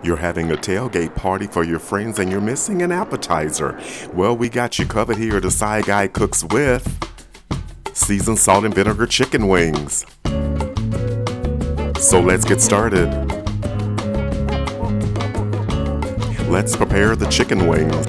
You're having a tailgate party for your friends and you're missing an appetizer. Well, we got you covered here at the Side Guy Cooks with seasoned salt and vinegar chicken wings. So let's get started. Let's prepare the chicken wings.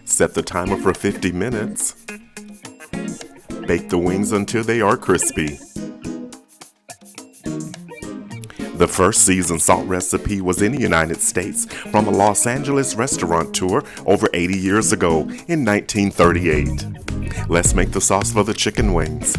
Set the timer for 50 minutes. Bake the wings until they are crispy. The first seasoned salt recipe was in the United States from a Los Angeles restaurateur over 80 years ago in 1938. Let's make the sauce for the chicken wings.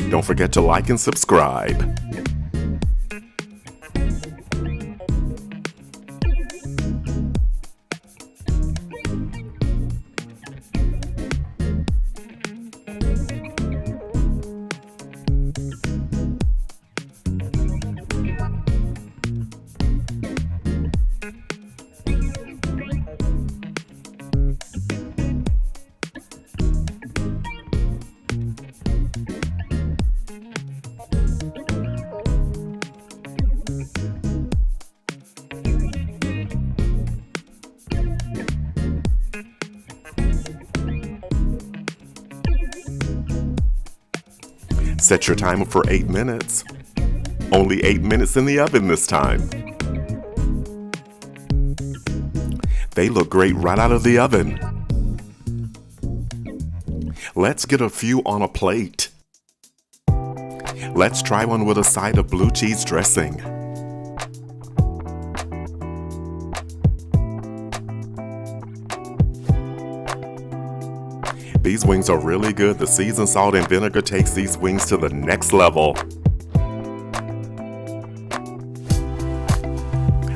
Don't forget to like and subscribe. Set your timer for 8 minutes. Only 8 minutes in the oven this time. They look great right out of the oven. Let's get a few on a plate. Let's try one with a side of blue cheese dressing. These wings are really good. The seasoned salt and vinegar takes these wings to the next level.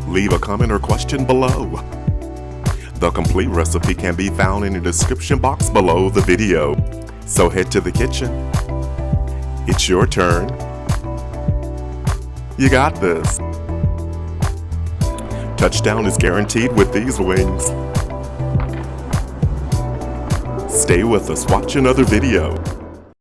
Leave a comment or question below. The complete recipe can be found in the description box below the video. So head to the kitchen. It's your turn. You got this. Touchdown is guaranteed with these wings. Stay with us, watch another video.